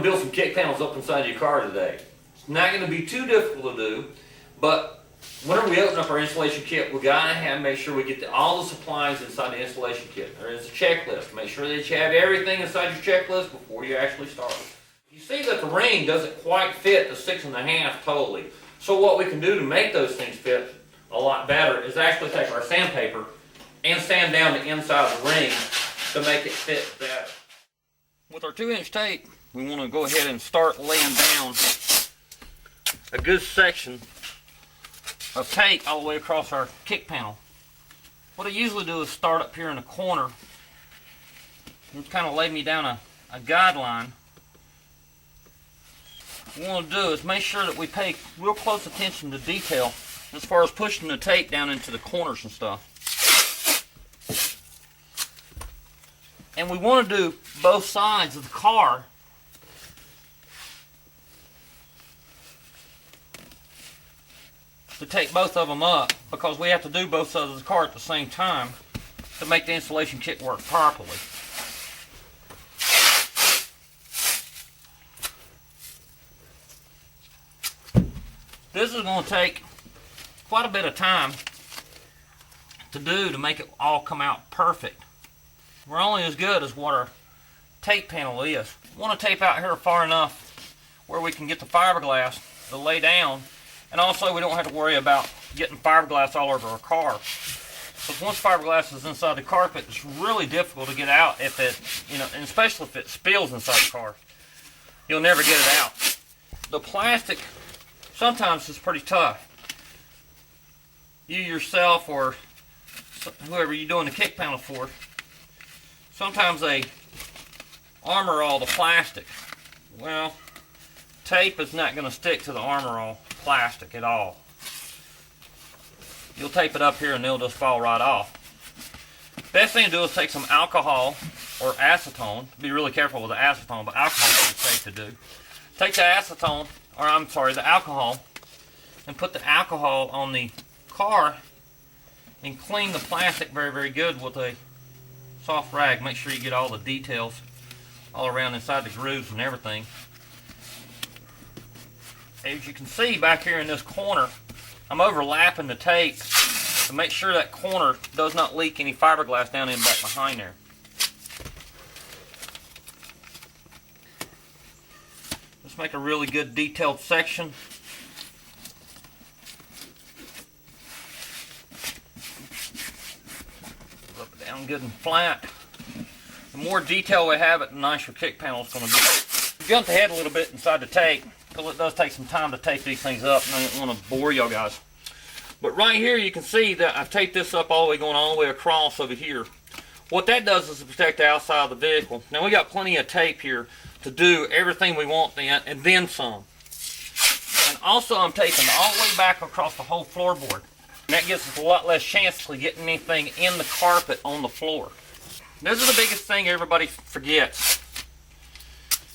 going to build some kick panels up inside your car today. It's not going to be too difficult to do, but whenever we open up our installation kit, we got to make sure we get all the supplies inside the installation kit. There is a checklist. Make sure that you have everything inside your checklist before you actually start. You see that the ring doesn't quite fit the 6.5 totally. So what we can do to make those things fit a lot better is actually take our sandpaper and sand down the inside of the ring to make it fit better. With our 2-inch tape, we want to go ahead and start laying down a good section of tape all the way across our kick panel. What I usually do is start up here in the corner and kind of lay me down a guideline. What we want to do is make sure that we pay real close attention to detail as far as pushing the tape down into the corners and stuff. And we want to do both sides of the car to take both of them up, because we have to do both sides of the car at the same time to make the installation kit work properly. This is going to take quite a bit of time to do to make it all come out perfect. We're only as good as what our tape panel is. We want to tape out here far enough where we can get the fiberglass to lay down, and also we don't have to worry about getting fiberglass all over our car. Because once fiberglass is inside the carpet, it's really difficult to get out if it, and especially if it spills inside the car. You'll never get it out. The plastic sometimes is pretty tough. You yourself or whoever you're doing the kick panel for, sometimes they armor all the plastic. Well, tape is not going to stick to the armor all plastic at all. You'll tape it up here and it'll just fall right off. Best thing to do is take some alcohol or acetone. Be really careful with the acetone, but alcohol is pretty safe to do. Take the acetone, or I'm sorry, the alcohol, and put the alcohol on the car and clean the plastic very, very good with a soft rag. Make sure you get all the details all around inside the grooves and everything. As you can see back here in this corner, I'm overlapping the tape to make sure that corner does not leak any fiberglass down in back behind there. Let's make a really good detailed section. Rub it down good and flat. The more detail we have it, the nicer kick panel is going to be. We jumped ahead a little bit inside the tape, because it does take some time to tape these things up, and I don't want to bore y'all guys. But right here you can see that I've taped this up all the way, going all the way across over here. What that does is to protect the outside of the vehicle. Now we got plenty of tape here to do everything we want and then some. And also I'm taping all the way back across the whole floorboard. And that gives us a lot less chance of getting anything in the carpet on the floor. This is the biggest thing everybody forgets.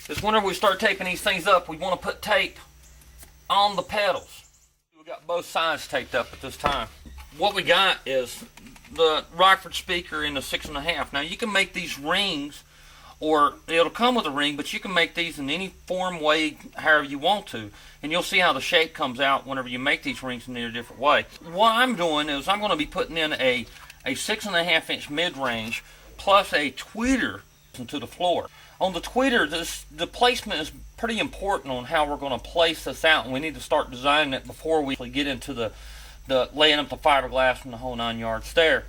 Is whenever we start taping these things up, we want to put tape on the pedals. We got both sides taped up at this time. What we got is the Rockford speaker in the 6.5. Now you can make these rings, or it'll come with a ring, but you can make these in any form, way, however you want to. And you'll see how the shape comes out whenever you make these rings in a different way. What I'm doing is I'm going to be putting in a 6.5-inch mid-range plus a tweeter into the floor. On the tweeter, the placement is pretty important on how we're going to place this out, and we need to start designing it before we get into the laying up the fiberglass and the whole 9 yards there.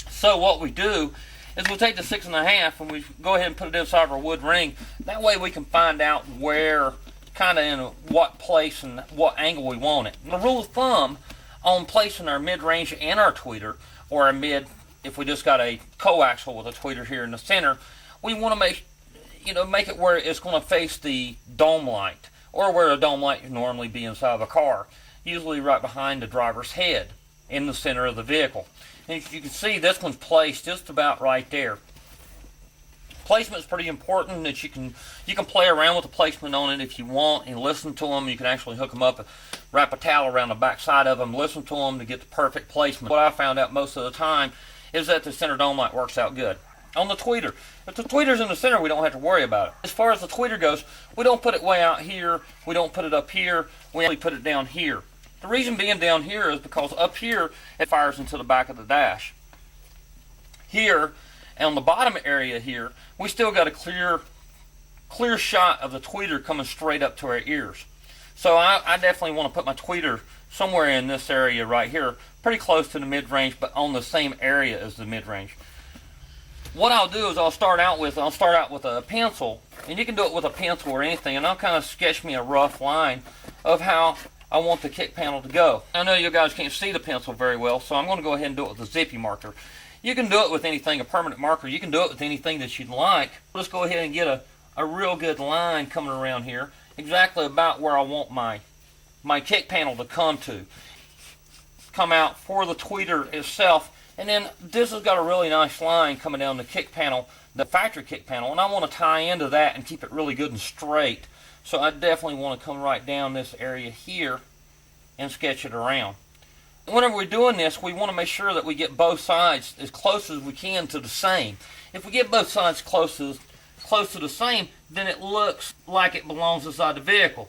So what we do is we'll take the 6.5 and we go ahead and put it inside of our wood ring. That way we can find out where, kind of in what place and what angle we want it. And the rule of thumb on placing our mid-range and our tweeter, or our mid, if we just got a coaxial with a tweeter here in the center, we want to make it where it's going to face the dome light, or where a dome light would normally be inside of a car, usually right behind the driver's head in the center of the vehicle. And as you can see, this one's placed just about right there. Placement is pretty important. That you can play around with the placement on it if you want and listen to them. You can actually hook them up, wrap a towel around the back side of them, listen to them to get the perfect placement. What I found out most of the time is that the center dome light works out good. on the tweeter. If the tweeter's in the center, we don't have to worry about it. As far as the tweeter goes, we don't put it way out here, we don't put it up here, we only put it down here. The reason being down here is because up here, it fires into the back of the dash. Here, on the bottom area here, we still got a clear shot of the tweeter coming straight up to our ears. So I definitely want to put my tweeter somewhere in this area right here, pretty close to the mid-range, but on the same area as the mid-range. What I'll do is I'll start out with a pencil, and you can do it with a pencil or anything, and I'll kind of sketch me a rough line of how I want the kick panel to go. I know you guys can't see the pencil very well, so I'm going to go ahead and do it with a zippy marker. You can do it with anything, a permanent marker. You can do it with anything that you'd like. Let's go ahead and get a real good line coming around here, exactly about where I want my kick panel to come out for the tweeter itself. And then this has got a really nice line coming down the kick panel, the factory kick panel, and I want to tie into that and keep it really good and straight. So I definitely want to come right down this area here and sketch it around. Whenever we're doing this, we want to make sure that we get both sides as close as we can to the same. If we get both sides close to the same, then it looks like it belongs inside the vehicle.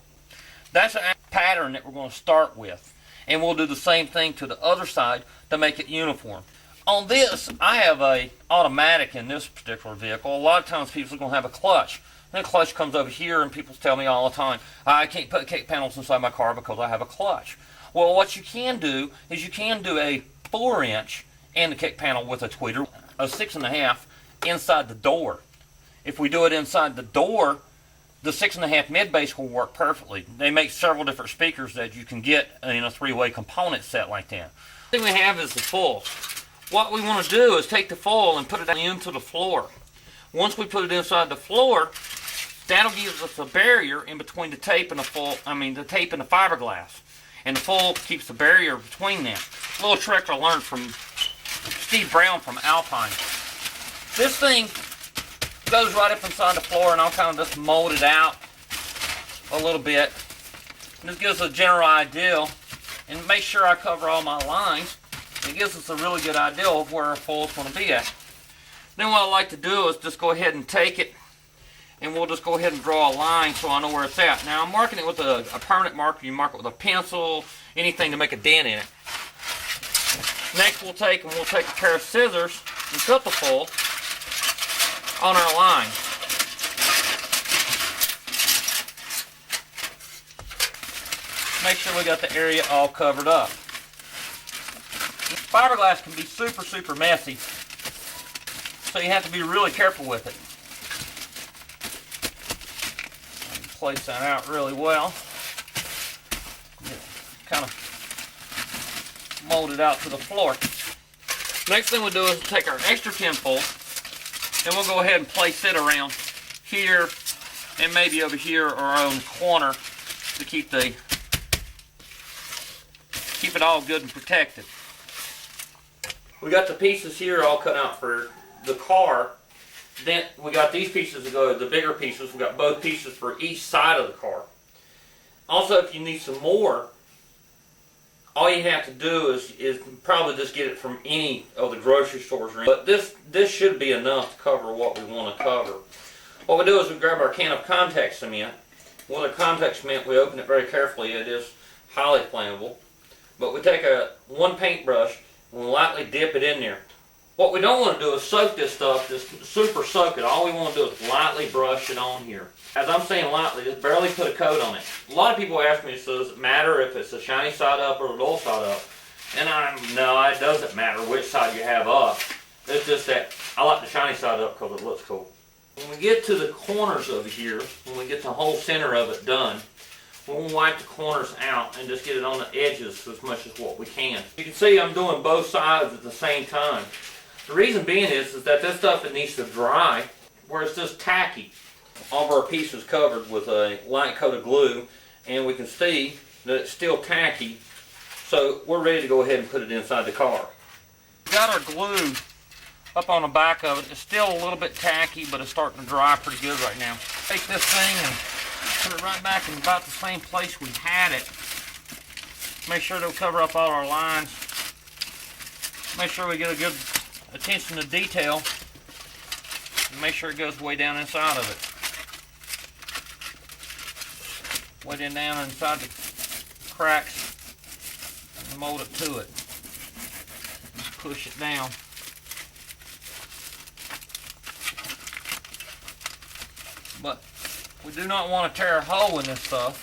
That's a pattern that we're going to start with. And we'll do the same thing to the other side to make it uniform. On this, I have a automatic in this particular vehicle. A lot of times people are going to have a clutch. And the clutch comes over here, and people tell me all the time, I can't put kick panels inside my car because I have a clutch. Well, what you can do is you can do a 4-inch and the kick panel with a tweeter, a 6.5 inside the door. If we do it inside the door, the 6.5 mid-bass will work perfectly. They make several different speakers that you can get in a 3-way component set like that. The thing we have is the foil. What we want to do is take the foil and put it into the floor. Once we put it inside the floor, that'll give us a barrier in between the tape and the tape and the fiberglass. And the foil keeps the barrier between them. A little trick I learned from Steve Brown from Alpine. This thing goes right up inside the floor, and I'll kind of just mold it out a little bit. And this gives us a general idea, and make sure I cover all my lines. It gives us a really good idea of where our foil's going to be at. Then what I like to do is just go ahead and take it, and we'll just go ahead and draw a line so I know where it's at. Now I'm marking it with a permanent marker. You mark it with a pencil, anything to make a dent in it. Next we'll take a pair of scissors and cut the foil on our line. Make sure we got the area all covered up. Fiberglass can be super messy, so you have to be really careful with it. Place that out really well. Kind of mold it out to the floor. Next thing we'll do is take our extra tin foil, and we'll go ahead and place it around here and maybe over here or on the corner to keep it all good and protected. We got the pieces here all cut out for the car. Then we got these pieces to go, the bigger pieces. We got both pieces for each side of the car. Also, if you need some more, all you have to do is probably just get it from any of the grocery stores. But this should be enough to cover what we want to cover. What we do is we grab our can of contact cement. With our contact cement, we open it very carefully. It is highly flammable. But we take one paintbrush and we lightly dip it in there. What we don't want to do is soak this stuff, just super soak it. All we want to do is lightly brush it on here. As I'm saying lightly, just barely put a coat on it. A lot of people ask me, so does it matter if it's the shiny side up or the dull side up? And no, it doesn't matter which side you have up. It's just that I like the shiny side up because it looks cool. When we get to the corners over here, when we get the whole center of it done, we'll wipe the corners out and just get it on the edges as much as what we can. You can see I'm doing both sides at the same time. The reason being is that this stuff, it needs to dry where it's just tacky. All of our pieces covered with a light coat of glue, and we can see that it's still tacky, so we're ready to go ahead and put it inside the car. We got our glue up on the back of it. It's still a little bit tacky, but it's starting to dry pretty good right now. Take this thing and put it right back in about the same place we had it. Make sure to cover up all our lines. Make sure we get a good attention to detail and make sure it goes way down inside of it. Way down inside the cracks, and mold it to it. Just push it down. But we do not want to tear a hole in this stuff,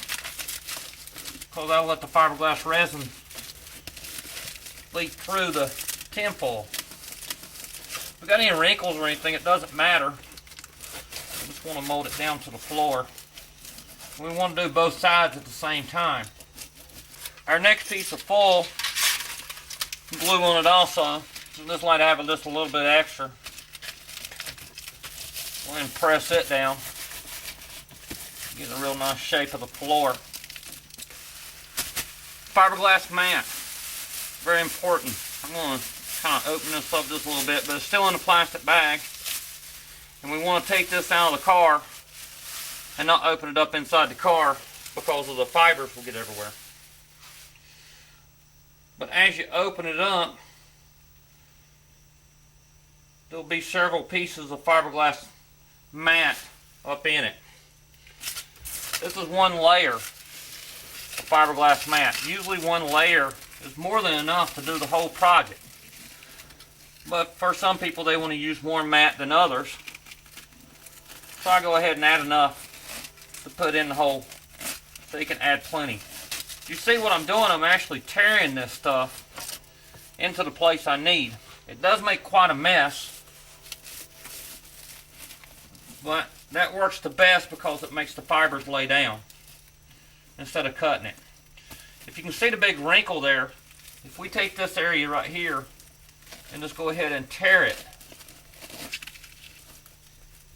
because that'll let the fiberglass resin leak through the tinfoil. If we got any wrinkles or anything, it doesn't matter. We just want to mold it down to the floor. We want to do both sides at the same time. Our next piece of foil, glue on it also. So just like to have just a little bit extra. Go ahead and press it down. Get a real nice shape of the floor. Fiberglass mat. Very important. I'm going to kind of open this up just a little bit, but it's still in a plastic bag. And we want to take this out of the car and not open it up inside the car, because of the fibers will get everywhere. But as you open it up, there'll be several pieces of fiberglass mat up in it. This is one layer of fiberglass mat. Usually one layer is more than enough to do the whole project. But for some people, they want to use more mat than others. So I go ahead and add enough to put in the hole, so you can add plenty. You see what I'm doing? I'm actually tearing this stuff into the place I need. It does make quite a mess, but that works the best because it makes the fibers lay down instead of cutting it. If you can see the big wrinkle there, if we take this area right here and just go ahead and tear it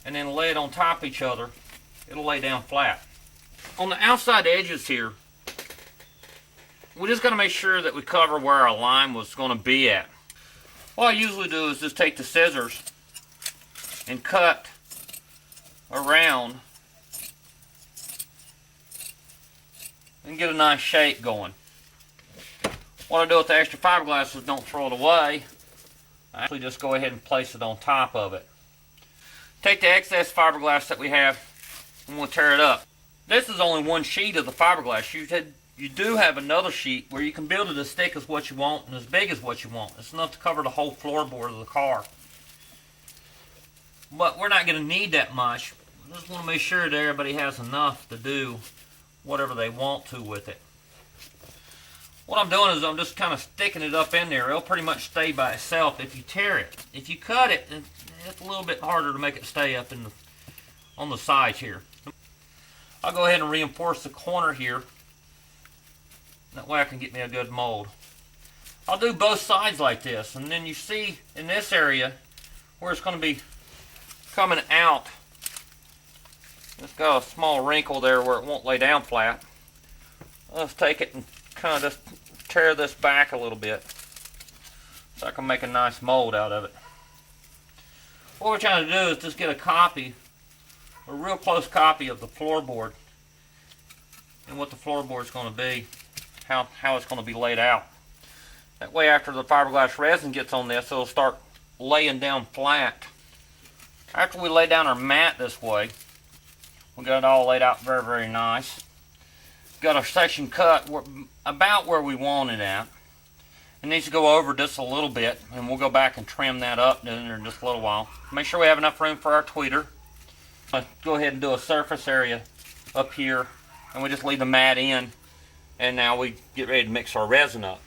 and then lay it on top of each other, it'll lay down flat. On the outside edges here, we just got to make sure that we cover where our line was going to be at. What I usually do is just take the scissors and cut around and get a nice shape going. What I do with the extra fiberglass is don't throw it away. I actually just go ahead and place it on top of it. Take the excess fiberglass that we have and we'll tear it up. This is only one sheet of the fiberglass. You do have another sheet where you can build it as thick as what you want and as big as what you want. It's enough to cover the whole floorboard of the car. But we're not going to need that much. We just want to make sure that everybody has enough to do whatever they want to with it. What I'm doing is I'm just kind of sticking it up in there. It'll pretty much stay by itself if you tear it. If you cut it, it's a little bit harder to make it stay up in on the sides here. I'll go ahead and reinforce the corner here. That way I can get me a good mold. I'll do both sides like this, and then you see in this area where it's going to be coming out, it's got a small wrinkle there where it won't lay down flat. Let's take it and kind of just tear this back a little bit so I can make a nice mold out of it. What we're trying to do is just get a copy, a real close copy of the floorboard and what the floorboard is going to be, how it's going to be laid out. That way after the fiberglass resin gets on this, it'll start laying down flat. After we lay down our mat this way, we got it all laid out very, very nice. Got our section cut about where we want it at. It needs to go over just a little bit, and we'll go back and trim that up in just a little while. Make sure we have enough room for our tweeter. Let's go ahead and do a surface area up here, and we just leave the mat in, and now we get ready to mix our resin up.